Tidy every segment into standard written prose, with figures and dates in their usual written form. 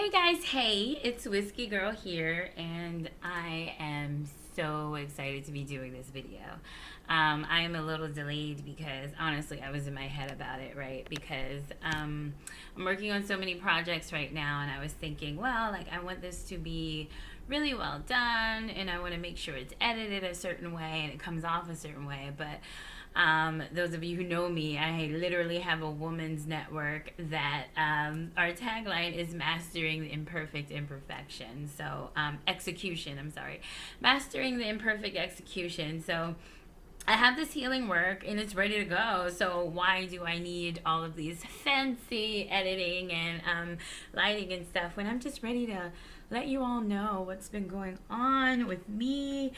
Hey guys, hey, it's Whiskey Girl here, and I am so excited to be doing this video. I am a little delayed because honestly, I was in my head about it, right? Because I'm working on so many projects right now, and I was thinking, well, like, I want this to be really well done, and I want to make sure it's edited a certain way and it comes off a certain way, but those of you who know me, I literally have a woman's network that our tagline is mastering the imperfect imperfection. So, execution, I'm sorry. Mastering the imperfect execution. So, I have this healing work and it's ready to go. So why do I need all of these fancy editing and lighting and stuff when I'm just ready to let you all know what's been going on with me,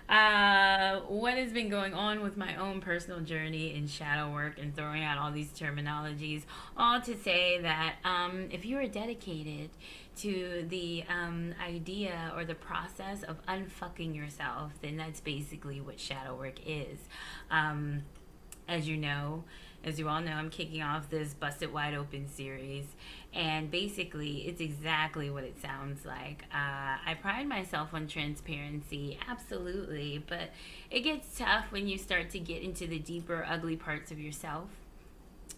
what has been going on with my own personal journey in shadow work, and throwing out all these terminologies, all to say that if you are dedicated to the idea or the process of unfucking yourself, then that's basically what shadow work is. As you know, as you all know, I'm kicking off this Busted Wide Open series, and basically it's exactly what it sounds like. I pride myself on transparency, absolutely, but it gets tough when you start to get into the deeper, ugly parts of yourself,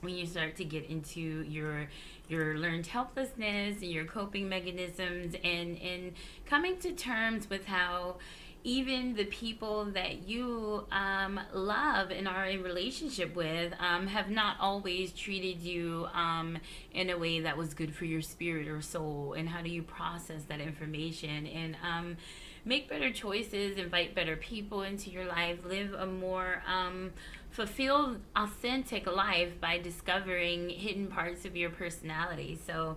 when you start to get into your learned helplessness and your coping mechanisms, and coming to terms with how even the people that you love and are in relationship with have not always treated you in a way that was good for your spirit or soul. And how do you process that information and make better choices, invite better people into your life, live a more fulfilled, authentic life by discovering hidden parts of your personality. So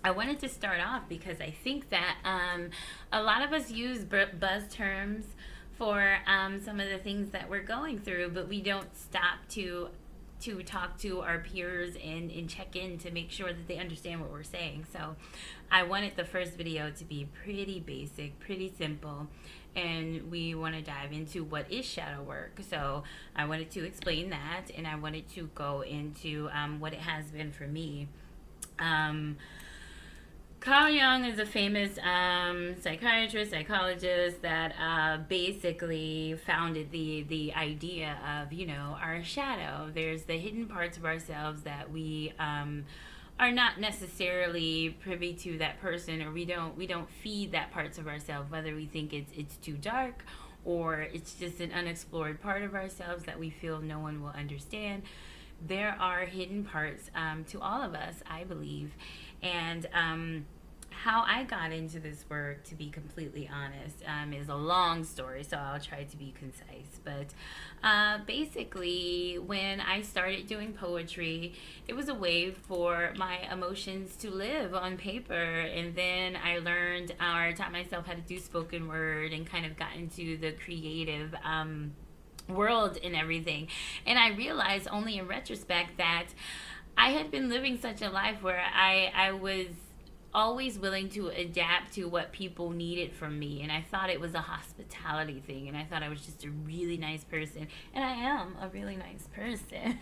I wanted to start off because I think that a lot of us use buzz terms for some of the things that we're going through, but we don't stop to talk to our peers and check in to make sure that they understand what we're saying. So I wanted the first video to be pretty basic, pretty simple, and we want to dive into what is shadow work. So I wanted to explain that, and I wanted to go into what it has been for me. Carl Jung is a famous psychiatrist, psychologist that basically founded the idea of, our shadow. There's the hidden parts of ourselves that we are not necessarily privy to that person, or we don't feed that parts of ourselves, whether we think it's too dark or it's just an unexplored part of ourselves that we feel no one will understand. There are hidden parts to all of us, I believe. And how I got into this work, to be completely honest, is a long story, so I'll try to be concise. But basically, when I started doing poetry, it was a way for my emotions to live on paper. And then I learned or taught myself how to do spoken word and kind of got into the creative world and everything. And I realized only in retrospect that I had been living such a life where I was always willing to adapt to what people needed from me, and I thought it was a hospitality thing, and I thought I was just a really nice person, and I am a really nice person.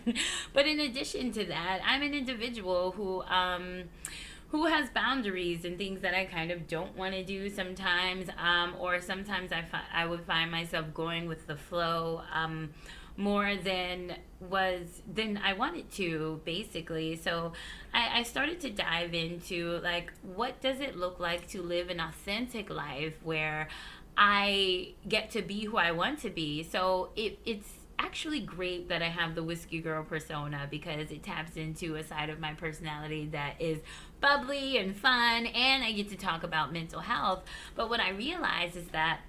But in addition to that, I'm an individual who has boundaries and things that I kind of don't want to do sometimes, or sometimes I would find myself going with the flow more than I wanted to, basically. So I started to dive into, like, what does it look like to live an authentic life where I get to be who I want to be. So it's actually great that I have the Whiskey Girl persona, because it taps into a side of my personality that is bubbly and fun, and I get to talk about mental health. But what I realized is that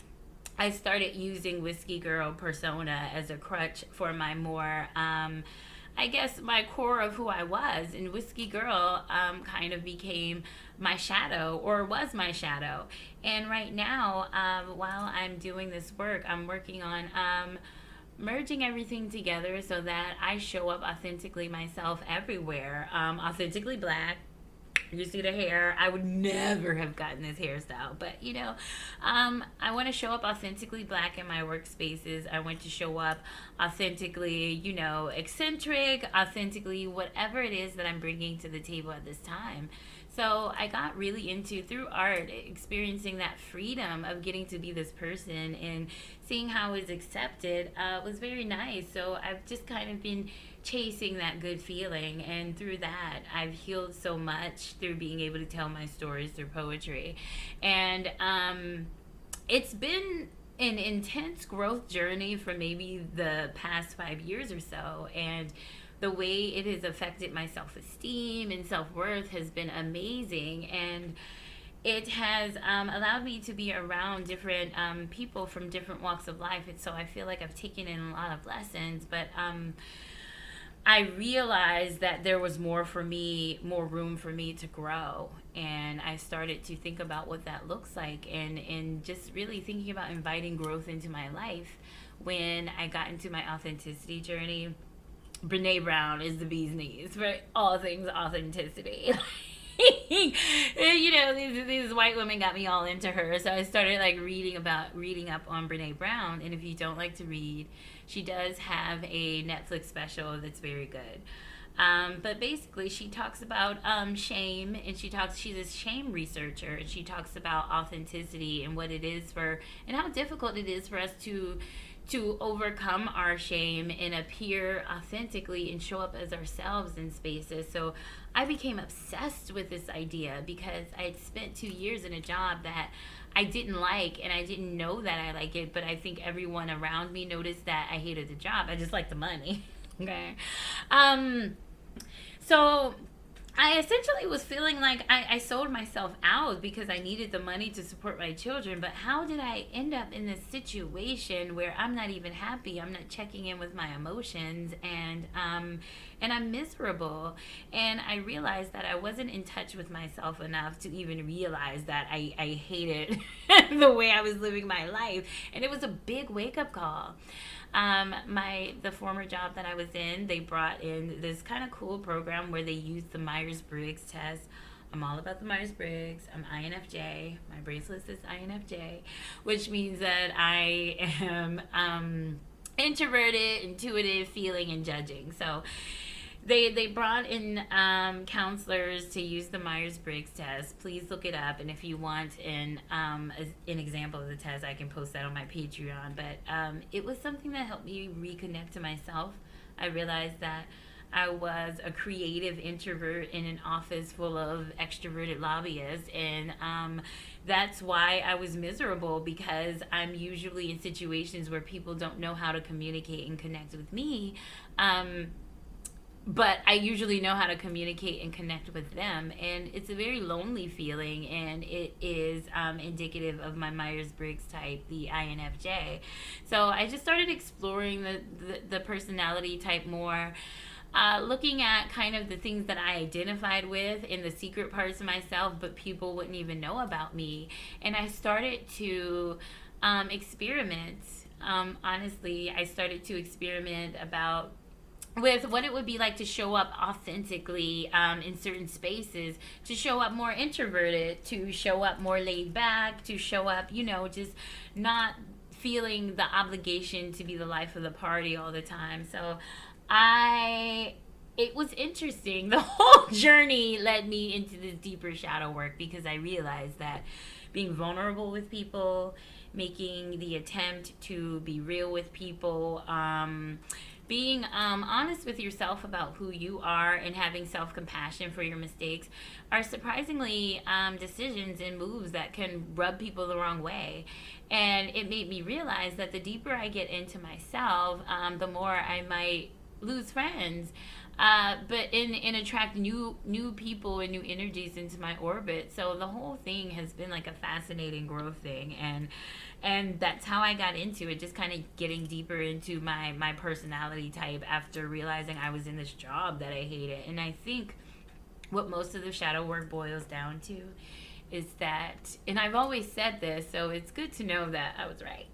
I started using Whiskey Girl persona as a crutch for my more, I guess, my core of who I was. And Whiskey Girl kind of became my shadow, or was my shadow. And right now, while I'm doing this work, I'm working on merging everything together so that I show up authentically myself everywhere. Authentically Black, You see the hair. I would never have gotten this hairstyle, but I want to show up authentically black in my workspaces. I want to show up authentically, eccentric, authentically, whatever it is that I'm bringing to the table at this time. So I got really into, through art, experiencing that freedom of getting to be this person and seeing how it's accepted was very nice. So I've just kind of been chasing that good feeling, and through that I've healed so much through being able to tell my stories through poetry. And it's been an intense growth journey for maybe the past 5 years or so, and the way it has affected my self-esteem and self-worth has been amazing. And it has allowed me to be around different people from different walks of life. And so I feel like I've taken in a lot of lessons, but I realized that there was more room for me to grow. And I started to think about what that looks like, and just really thinking about inviting growth into my life. When I got into my authenticity journey, Brene Brown is the bee's knees for all things authenticity. These white women got me all into her, so I started reading up on Brene Brown. And if you don't like to read, she does have a Netflix special that's very good. But basically, she talks about shame, and she's a shame researcher, and she talks about authenticity and what it is and how difficult it is for us to overcome our shame and appear authentically and show up as ourselves in spaces. So I became obsessed with this idea because I had spent 2 years in a job that I didn't like, and I didn't know that I like it, but I think everyone around me noticed that I hated the job. I just liked the money. Okay. So I essentially was feeling like I sold myself out because I needed the money to support my children. But how did I end up in this situation where I'm not even happy? I'm not checking in with my emotions, and I'm miserable. And I realized that I wasn't in touch with myself enough to even realize that I hated the way I was living my life. And it was a big wake-up call. The former job that I was in, they brought in this kind of cool program where they used the Myers-Briggs test. I'm all about the Myers-Briggs. I'm INFJ. My bracelet says INFJ, which means that I am introverted, intuitive, feeling, and judging. So they brought in counselors to use the Myers-Briggs test. Please look it up, and if you want an example of the test, I can post that on my Patreon. But it was something that helped me reconnect to myself. I realized that I was a creative introvert in an office full of extroverted lobbyists, and that's why I was miserable, because I'm usually in situations where people don't know how to communicate and connect with me. But I usually know how to communicate and connect with them, and it's a very lonely feeling, and it is indicative of my Myers-Briggs type, the INFJ. So I just started exploring the personality type more, looking at kind of the things that I identified with in the secret parts of myself, but people wouldn't even know about me. And I started to experiment. Honestly, I started to experiment with what it would be like to show up authentically in certain spaces, to show up more introverted, to show up more laid back, to show up, just not feeling the obligation to be the life of the party all the time. So it was interesting. The whole journey led me into this deeper shadow work, because I realized that being vulnerable with people, making the attempt to be real with people, being honest with yourself about who you are, and having self-compassion for your mistakes are surprisingly decisions and moves that can rub people the wrong way. And it made me realize that the deeper I get into myself, the more I might lose friends, and attract new people and new energies into my orbit. So the whole thing has been like a fascinating growth thing, and that's how I got into it, just kind of getting deeper into my personality type after realizing I was in this job that I hated. And I think what most of the shadow work boils down to is that, and I've always said this, so it's good to know that I was right.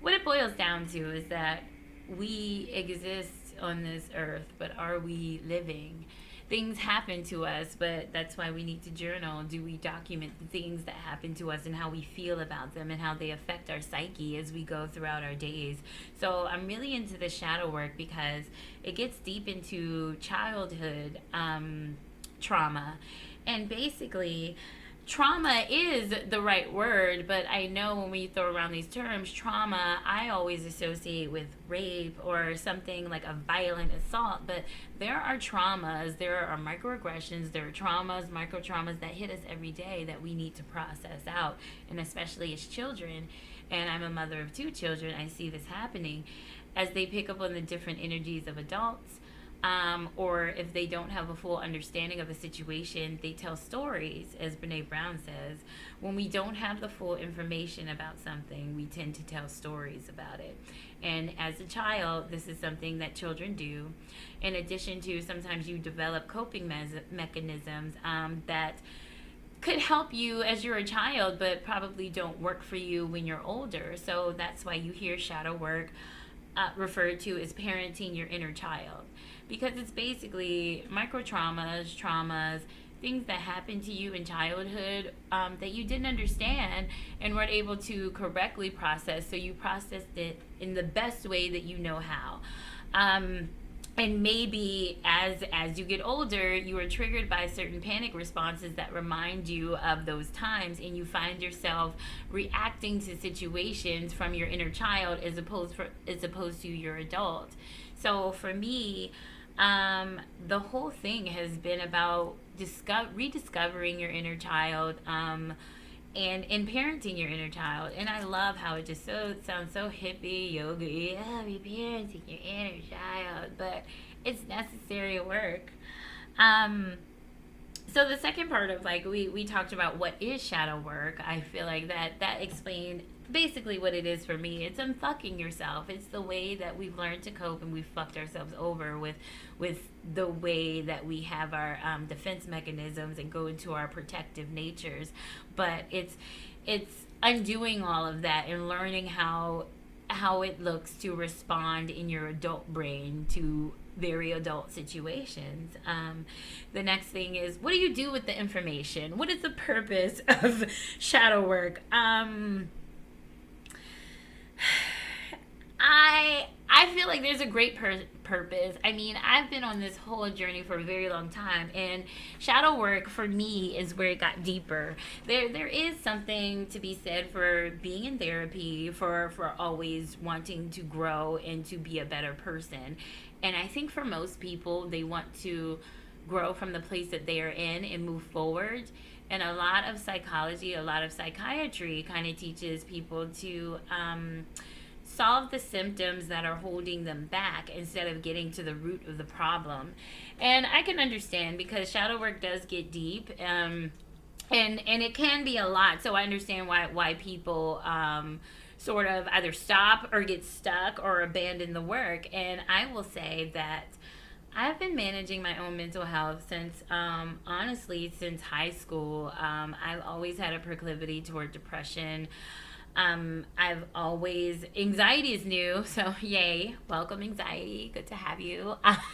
What it boils down to is that we exist on this earth, but are we living? things happen to us, but that's why we need to journal. Do we document the things that happen to us and how we feel about them and how they affect our psyche as we go throughout our days? So I'm really into the shadow work because it gets deep into childhood trauma. And basically, trauma is the right word, but I know when we throw around these terms, trauma, I always associate with rape or something like a violent assault. But there are traumas, there are microaggressions, there are traumas, micro traumas that hit us every day that we need to process out. And especially as children, and I'm a mother of two children, I see this happening as they pick up on the different energies of adults. Or if they don't have a full understanding of a situation, they tell stories, as Brene Brown says. When we don't have the full information about something, we tend to tell stories about it. And as a child, this is something that children do. In addition to, sometimes you develop coping mechanisms that could help you as you're a child, but probably don't work for you when you're older. So that's why you hear shadow work referred to as parenting your inner child, because it's basically micro traumas, things that happened to you in childhood that you didn't understand and weren't able to correctly process. So you processed it in the best way that you know how. And maybe as you get older, you are triggered by certain panic responses that remind you of those times, and you find yourself reacting to situations from your inner child as opposed to your adult. So for me, the whole thing has been about rediscovering your inner child, and parenting your inner child. And I love how it just sounds so hippie, yoga, yeah, be parenting your inner child, but it's necessary work. So the second part of, like, we talked about what is shadow work. I feel like that explained basically what it is for me. It's unfucking yourself. It's the way that we've learned to cope, and we've fucked ourselves over with the way that we have our defense mechanisms and go into our protective natures. But it's undoing all of that and learning how it looks to respond in your adult brain to very adult situations. The next thing is, what do you do with the information? What is the purpose of shadow work? I feel like there's a great purpose. I mean, I've been on this whole journey for a very long time, and shadow work for me is where it got deeper. There is something to be said for being in therapy, for always wanting to grow and to be a better person. And I think for most people, they want to grow from the place that they are in and move forward. And a lot of psychology, a lot of psychiatry kind of teaches people to solve the symptoms that are holding them back instead of getting to the root of the problem. And I can understand, because shadow work does get deep, and it can be a lot. So I understand why people sort of either stop or get stuck or abandon the work. And I will say that I've been managing my own mental health since, honestly, since high school. I've always had a proclivity toward depression. Anxiety is new, so yay, welcome anxiety, good to have you. But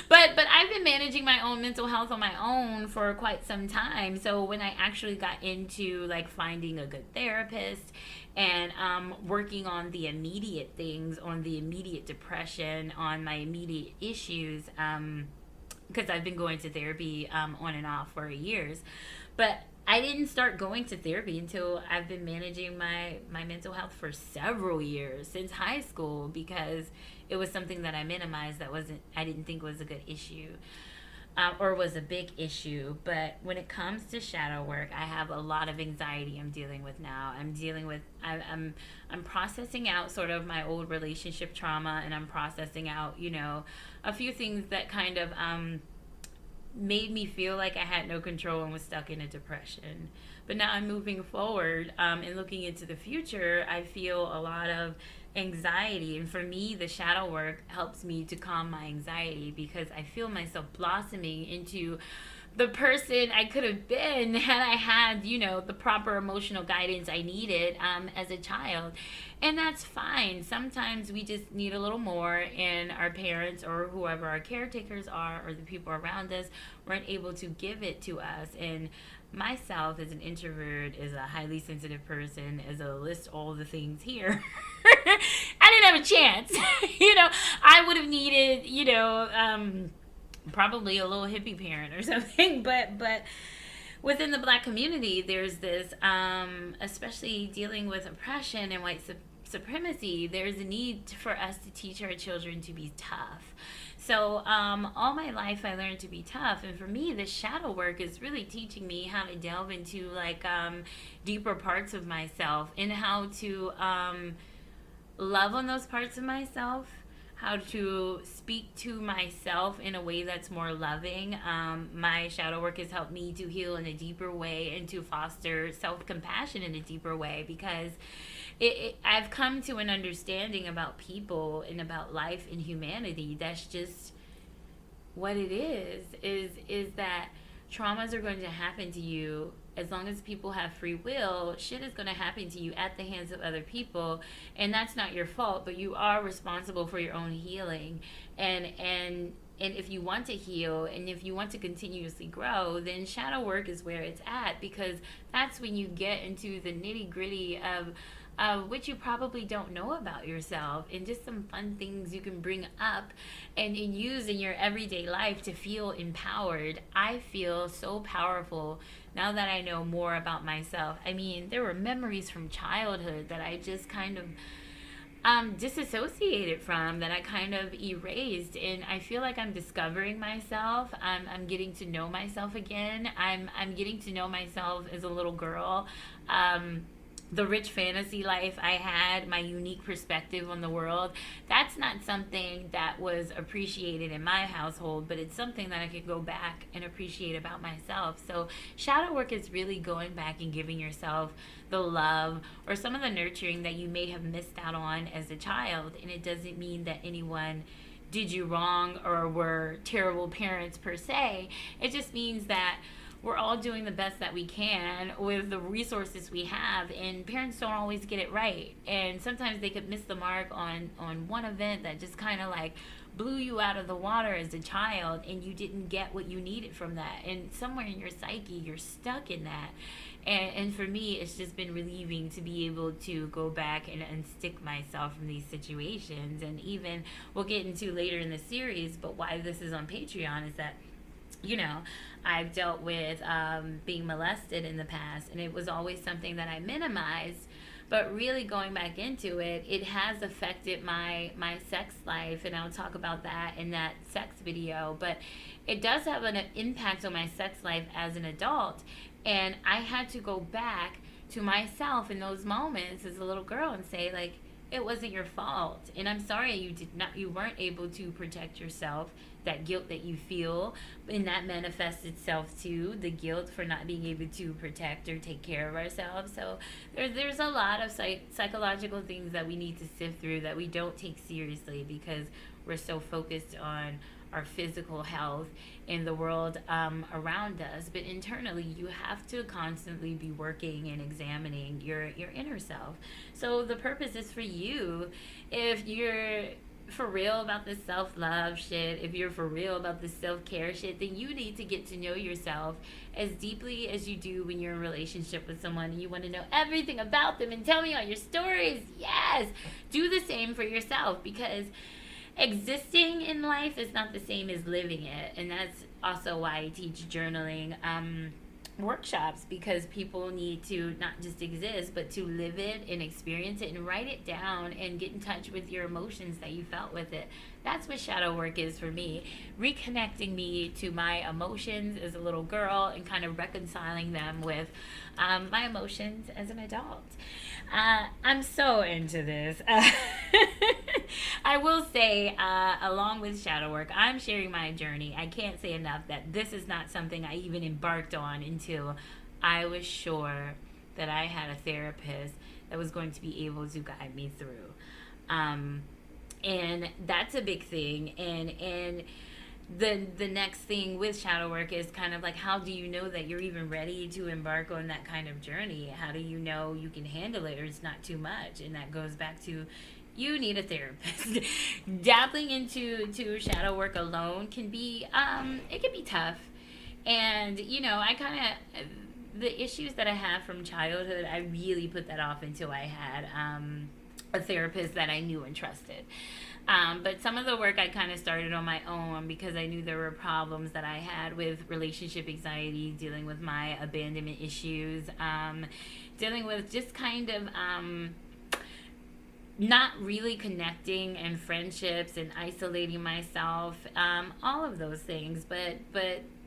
I've been managing my own mental health on my own for quite some time. So when I actually got into, like, finding a good therapist and working on the immediate things, on the immediate depression, on my immediate issues, because I've been going to therapy on and off for years, but I didn't start going to therapy until I've been managing my mental health for several years, since high school, because it was something that I minimized, I didn't think was a good issue, or was a big issue. But when it comes to shadow work, I have a lot of anxiety I'm dealing with now. I'm processing out sort of my old relationship trauma, and I'm processing out, a few things that kind of made me feel like I had no control and was stuck in a depression. But now I'm moving forward, and looking into the future. I feel a lot of anxiety, and for me, the shadow work helps me to calm my anxiety, because I feel myself blossoming into the person I could have been had I had, the proper emotional guidance I needed as a child. And that's fine. Sometimes we just need a little more, and our parents or whoever our caretakers are or the people around us weren't able to give it to us. And myself, as an introvert, as a highly sensitive person, as a list all the things here, I didn't have a chance. I would have needed, probably a little hippie parent or something. But within the Black community, there's this, especially dealing with oppression and white supremacy, there's a need for us to teach our children to be tough. So all my life I learned to be tough, and for me this shadow work is really teaching me how to delve into deeper parts of myself, and how to love on those parts of myself, how to speak to myself in a way that's more loving. My shadow work has helped me to heal in a deeper way and to foster self-compassion in a deeper way, because I've come to an understanding about people and about life and humanity that's just what it is that traumas are going to happen to you. As long as people have free will, shit is going to happen to you at the hands of other people, and that's not your fault, but you are responsible for your own healing. And if you want to heal, and if you want to continuously grow, then shadow work is where it's at, because that's when you get into the nitty-gritty of what you probably don't know about yourself, and just some fun things you can bring up and use in your everyday life to feel empowered. I feel so powerful now that I know more about myself. I mean, there were memories from childhood that I just kind of disassociated from, that I kind of erased, and I feel like I'm discovering myself. I'm getting to know myself again. I'm getting to know myself as a little girl. The rich fantasy life I had, my unique perspective on the world, that's not something that was appreciated in my household, but it's something that I could go back and appreciate about myself. So shadow work is really going back and giving yourself the love or some of the nurturing that you may have missed out on as a child. And it doesn't mean that anyone did you wrong or were terrible parents per se. It just means that we're all doing the best that we can with the resources we have, and parents don't always get it right, and sometimes they could miss the mark on one event that just kind of like blew you out of the water as a child, and you didn't get what you needed from that, and somewhere in your psyche you're stuck in that. And for me, it's just been relieving to be able to go back and unstick myself from these situations. And even we'll get into later in the series, but why this is on Patreon is that I've dealt with being molested in the past, and it was always something that I minimized. But really going back into it, it has affected my sex life, and I'll talk about that in that sex video. But it does have an impact on my sex life as an adult, and I had to go back to myself in those moments as a little girl and say, like, it wasn't your fault, and I'm sorry you weren't able to protect yourself. That guilt that you feel, and that manifests itself to the guilt for not being able to protect or take care of ourselves. So there's a lot of psychological things that we need to sift through that we don't take seriously, because we're so focused on our physical health in the world around us. But internally, you have to constantly be working and examining your inner self. So the purpose is for you. If you're for real about this self-love shit, if you're for real about this self-care shit, then you need to get to know yourself as deeply as you do when you're in a relationship with someone and you want to know everything about them and tell me all your stories. Yes, do the same for yourself, because existing in life is not the same as living it. And that's also why I teach journaling workshops, because people need to not just exist, but to live it and experience it and write it down and get in touch with your emotions that you felt with it. That's what shadow work is for me, reconnecting me to my emotions as a little girl and kind of reconciling them with my emotions as an adult. I'm so into this. I will say, along with shadow work, I'm sharing my journey. I can't say enough that this is not something I even embarked on until I was sure that I had a therapist that was going to be able to guide me through. And that's a big thing. And the next thing with shadow work is kind of like, how do you know that you're even ready to embark on that kind of journey? How do you know you can handle it or it's not too much? And that goes back to, you need a therapist. Dabbling into shadow work alone can be it can be tough. And I kind of, the issues that I have from childhood, I really put that off until I had a therapist that I knew and trusted. But some of the work I kind of started on my own because I knew there were problems that I had with relationship anxiety, dealing with my abandonment issues, dealing with just kind of not really connecting and friendships and isolating myself, all of those things. But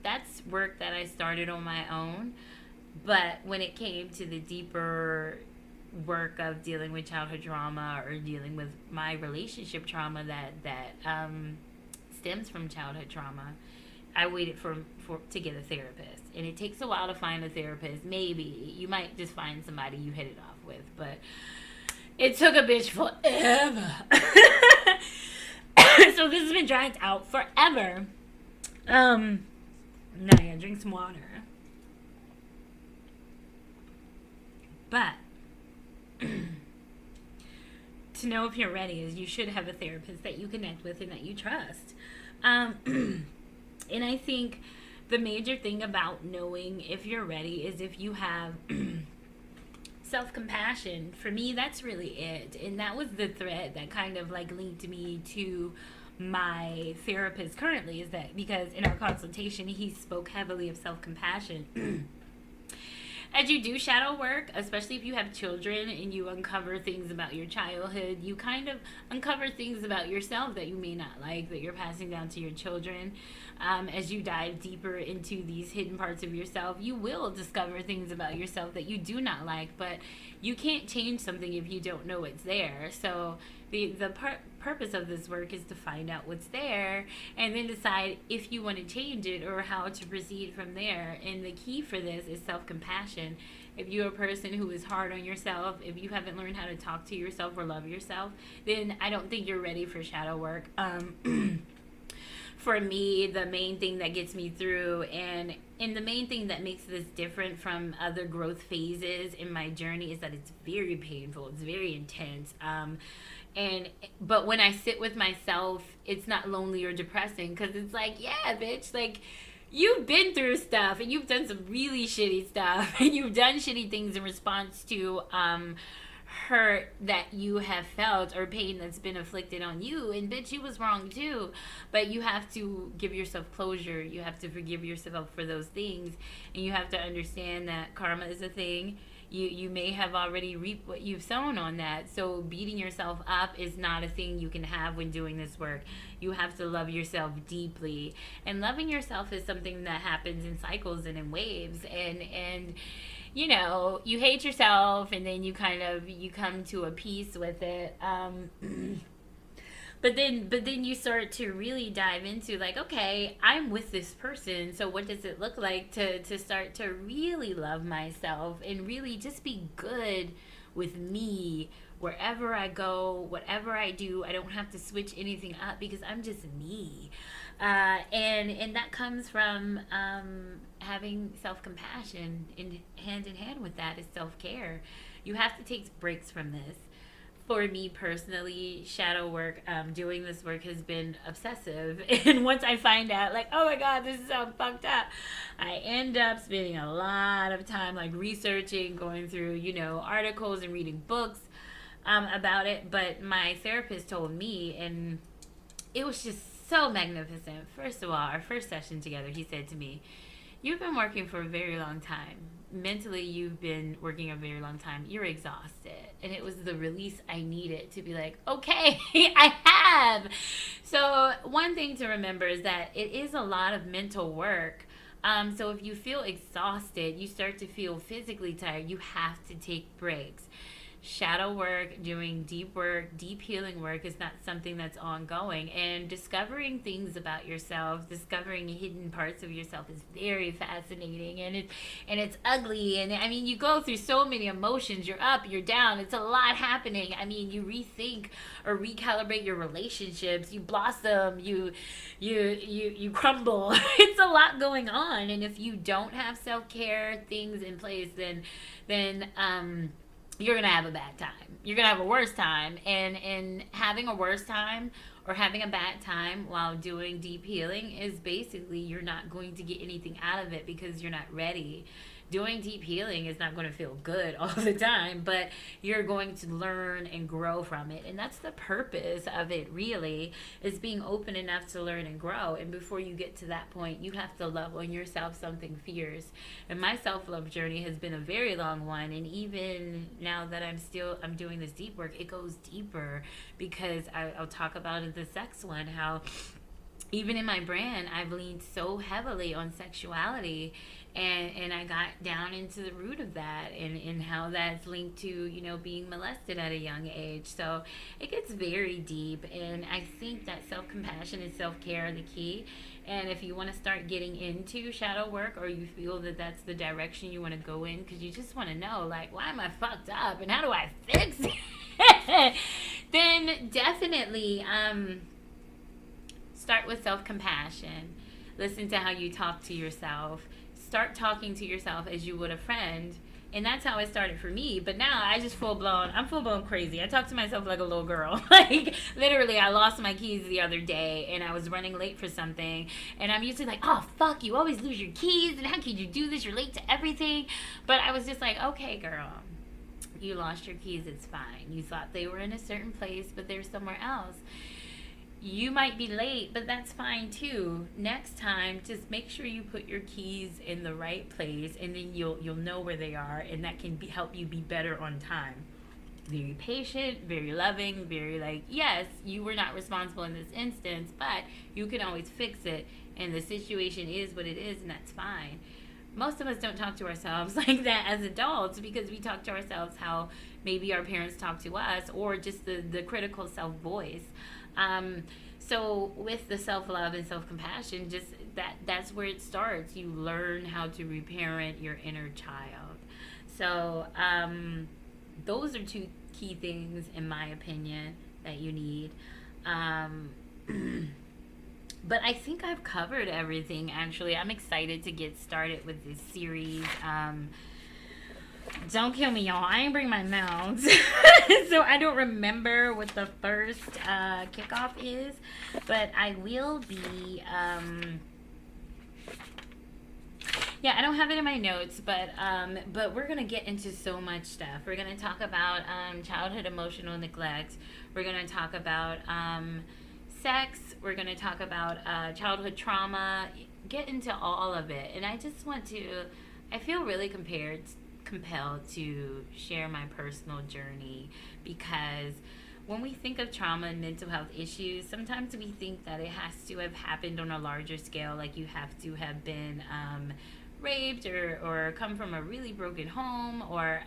that's work that I started on my own. But when it came to the deeper work of dealing with childhood trauma or dealing with my relationship trauma that stems from childhood trauma, I waited for to get a therapist. And it takes a while to find a therapist. Maybe you might just find somebody you hit it off with, but it took a bitch forever. So this has been dragged out forever. Now I gotta drink some water. But to know if you're ready is you should have a therapist that you connect with and that you trust. And I think the major thing about knowing if you're ready is if you have self-compassion. For me, that's really it. And that was the thread that kind of like linked me to my therapist currently, is that because in our consultation he spoke heavily of self-compassion. As you do shadow work, especially if you have children and you uncover things about your childhood, you kind of uncover things about yourself that you may not like, that you're passing down to your children. As you dive deeper into these hidden parts of yourself, you will discover things about yourself that you do not like, but you can't change something if you don't know it's there. So the purpose of this work is to find out what's there and then decide if you want to change it or how to proceed from there. And the key for this is self-compassion. If you're a person who is hard on yourself, if you haven't learned how to talk to yourself or love yourself, then I don't think you're ready for shadow work. For me, the main thing that gets me through and the main thing that makes this different from other growth phases in my journey is that it's very painful. It's very intense. But when I sit with myself, it's not lonely or depressing because it's like, yeah, bitch, like you've been through stuff and you've done some really shitty stuff and you've done shitty things in response to hurt that you have felt or pain that's been inflicted on you, and bitch, you was wrong too. But you have to give yourself closure. You have to forgive yourself for those things, and you have to understand that karma is a thing. You may have already reaped what you've sown on that. So beating yourself up is not a thing you can have when doing this work. You have to love yourself deeply. And loving yourself is something that happens in cycles and in waves. And you hate yourself and then you come to a peace with it. But then you start to really dive into like, okay, I'm with this person, so what does it look like to start to really love myself and really just be good with me wherever I go, whatever I do. I don't have to switch anything up because I'm just me. And that comes from having self-compassion, and hand in hand with that is self-care. You have to take breaks from this. For me personally, shadow work, doing this work has been obsessive. And once I find out, like, oh my God, this is so fucked up, I end up spending a lot of time like researching, going through, articles and reading books about it. But my therapist told me, and it was just so magnificent. First of all, our first session together, he said to me, you've been working for a very long time. Mentally, you've been working a very long time. You're exhausted. And it was the release I needed to be like, okay, I have. So one thing to remember is that it is a lot of mental work. So if you feel exhausted, you start to feel physically tired, you have to take breaks. Shadow work, doing deep work, deep healing work is not something that's ongoing. And discovering things about yourself, discovering hidden parts of yourself is very fascinating. And it's ugly. And I mean, you go through so many emotions. You're up, you're down. It's a lot happening. I mean, you rethink or recalibrate your relationships. You blossom. You crumble. It's a lot going on. And if you don't have self-care things in place, then you're gonna have a bad time. You're gonna have a worse time, and having a worse time or having a bad time while doing deep healing is basically you're not going to get anything out of it because you're not ready. Doing deep healing is not going to feel good all the time, but you're going to learn and grow from it. And that's the purpose of it, really, is being open enough to learn and grow. And before you get to that point, you have to love on yourself something fierce. And my self-love journey has been a very long one. And even now that I'm doing this deep work, it goes deeper because I'll talk about in the sex one how even in my brand, I've leaned so heavily on sexuality, and I got down into the root of that, and how that's linked to, being molested at a young age. So it gets very deep, and I think that self-compassion and self-care are the key. And if you want to start getting into shadow work, or you feel that that's the direction you want to go in, because you just want to know, like, why am I fucked up, and how do I fix it? Then definitely, start with self-compassion. Listen to how you talk to yourself. Start talking to yourself as you would a friend. And that's how it started for me. But now I'm full blown crazy. I talk to myself like a little girl. Like, literally, I lost my keys the other day and I was running late for something. And I'm usually like, oh, fuck, you always lose your keys. And how could you do this? You're late to everything. But I was just like, okay, girl, you lost your keys. It's fine. You thought they were in a certain place, but they're somewhere else. You might be late, but that's fine too. Next time, just make sure you put your keys in the right place, and then you'll know where they are, and that can help you be better on time. Very patient, very loving, very like, yes, you were not responsible in this instance, but you can always fix it, and the situation is what it is, and that's fine. Most of us don't talk to ourselves like that as adults because we talk to ourselves how maybe our parents talk to us, or just the critical self voice. So with the self-love and self-compassion, just that's where it starts. You learn how to reparent your inner child. So those are two key things, in my opinion, that you need. But I think I've covered everything, actually. I'm excited to get started with this series. Don't kill me, y'all. I ain't bring my notes. So I don't remember what the first kickoff is. But I will be... I don't have it in my notes, but we're going to get into so much stuff. We're going to talk about childhood emotional neglect. We're going to talk about sex. We're going to talk about childhood trauma. Get into all of it. And I just want to... I feel really compelled to share my personal journey, because when we think of trauma and mental health issues, sometimes we think that it has to have happened on a larger scale, like you have to have been raped or come from a really broken home, or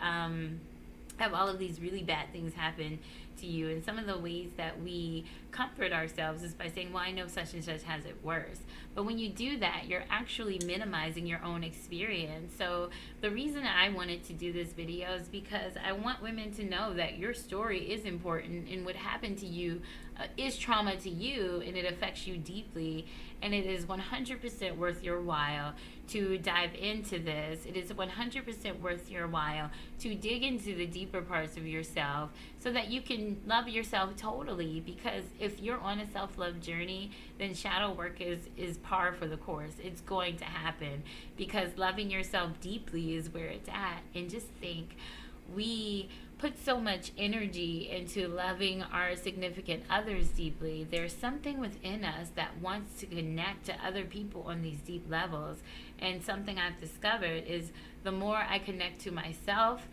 have all of these really bad things happen to you. And some of the ways that we comfort ourselves is by saying, well, I know such and such has it worse. But when you do that, you're actually minimizing your own experience. So the reason I wanted to do this video is because I want women to know that your story is important, and what happened to you is trauma to you, and it affects you deeply. And it is 100% worth your while to dive into this. It is 100% worth your while to dig into the deeper parts of yourself so that you can love yourself totally. Because if you're on a self-love journey, then shadow work is par for the course. It's going to happen, because loving yourself deeply is where it's at. And just think, we put so much energy into loving our significant others deeply. There's something within us that wants to connect to other people on these deep levels. And something I've discovered is the more I connect to myself,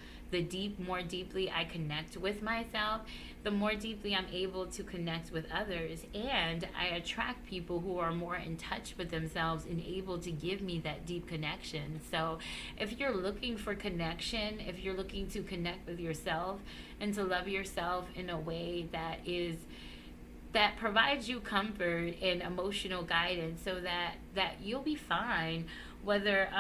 more deeply I connect with myself, the more deeply I'm able to connect with others, and I attract people who are more in touch with themselves and able to give me that deep connection. So if you're looking for connection, if you're looking to connect with yourself and to love yourself in a way that provides you comfort and emotional guidance, so that you'll be fine, whether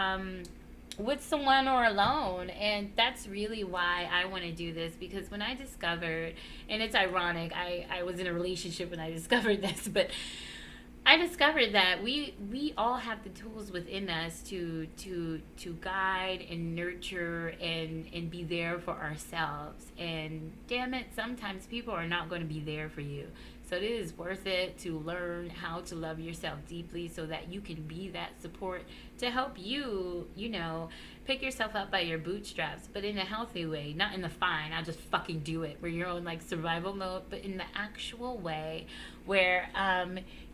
with someone or alone. And that's really why I want to do this, because when I discovered, and it's ironic, I was in a relationship when I discovered this, but I discovered that we all have the tools within us to guide and nurture and be there for ourselves. And damn it, sometimes people are not going to be there for you. So it is worth it to learn how to love yourself deeply, so that you can be that support to help you, pick yourself up by your bootstraps, but in a healthy way, not in the fine, I'll just fucking do it, where you're on like survival mode, but in the actual way where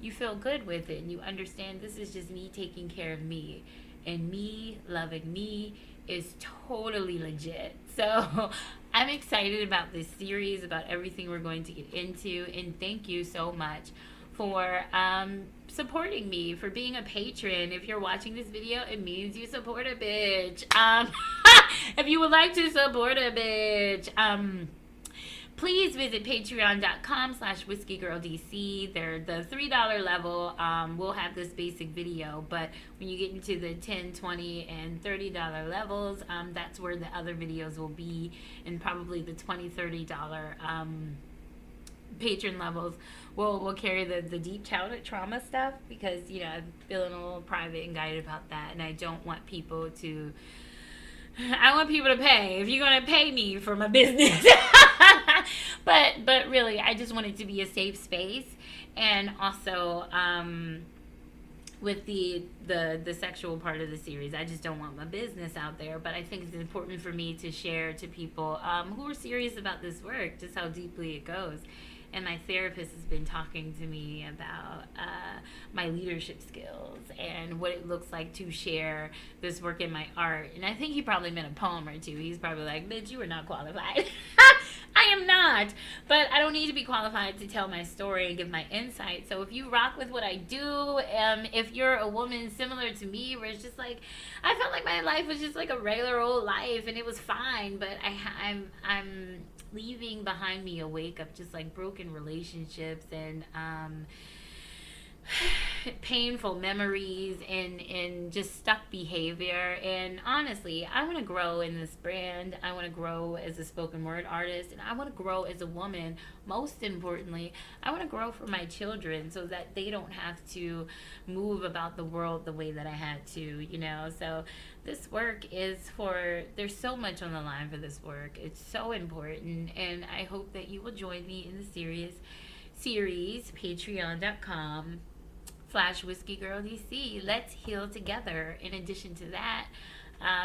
you feel good with it and you understand this is just me taking care of me, and me loving me is totally legit. So I'm excited about this series, about everything we're going to get into, and thank you so much for supporting me, for being a patron. If you're watching this video, it means you support a bitch. If you would like to support a bitch, please visit patreon.com/whiskeygirldc. They're the $3 level. We'll have this basic video, but when you get into the $10, $20, and $30 levels, that's where the other videos will be, and probably the $20, $30 patron levels will carry the deep childhood trauma stuff, because I'm feeling a little private and guided about that, and I don't want people to. I want people to pay. If you're gonna pay me for my business, but really, I just want it to be a safe space, and also with the sexual part of the series, I just don't want my business out there. But I think it's important for me to share to people who are serious about this work, just how deeply it goes. And my therapist has been talking to me about my leadership skills and what it looks like to share this work in my art. And I think he probably meant a poem or two. He's probably like, bitch, you are not qualified. I am not. But I don't need to be qualified to tell my story and give my insight. So if you rock with what I do, if you're a woman similar to me, where it's just like, I felt like my life was just like a regular old life and it was fine, but I'm leaving behind me a wake of just like broken relationships and painful memories and just stuck behavior. And honestly, I want to grow in this brand. I want to grow as a spoken word artist, and I want to grow as a woman. Most importantly, I want to grow for my children, so that they don't have to move about the world the way that I had to, So this work is there's so much on the line for this work. It's so important, and I hope that you will join me in the series, patreon.com/whiskeygirldc. Let's heal together. In addition to that,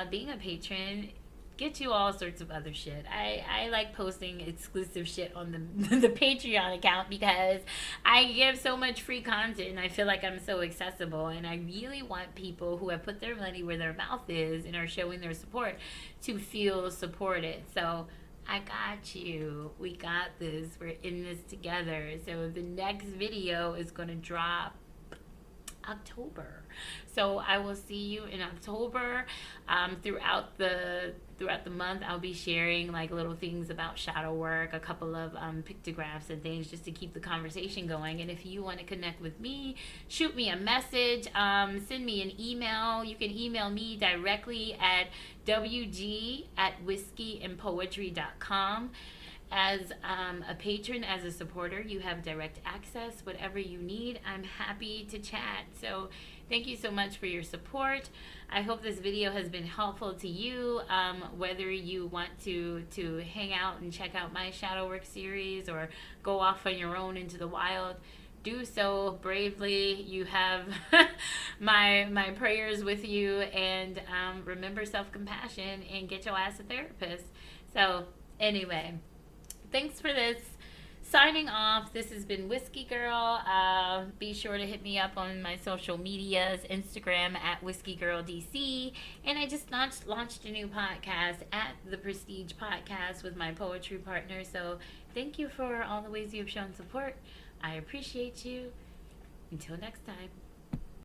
being a patron gets you all sorts of other shit. I like posting exclusive shit on the Patreon account, because I give so much free content and I feel like I'm so accessible, and I really want people who have put their money where their mouth is and are showing their support to feel supported. So I got you. We got this. We're in this together. So the next video is going to drop October. So I will see you in October. Throughout the month, I'll be sharing like little things about shadow work, a couple of pictographs and things, just to keep the conversation going. And if you want to connect with me, shoot me a message, send me an email. You can email me directly at wg@whiskeyandpoetry.com. As a patron, as a supporter, you have direct access. Whatever you need, I'm happy to chat. So thank you so much for your support. I hope this video has been helpful to you, whether you want to hang out and check out my shadow work series or go off on your own into the wild. Do so bravely. You have my prayers with you, and remember self-compassion and get your ass a therapist. So anyway, thanks for this signing off. This has been Whiskey Girl. Be sure to hit me up on my social medias, Instagram at Whiskey Girl DC, and I just launched a new podcast at the Prestige Podcast with my poetry partner. So thank you for all the ways you've shown support. I appreciate you. Until next time.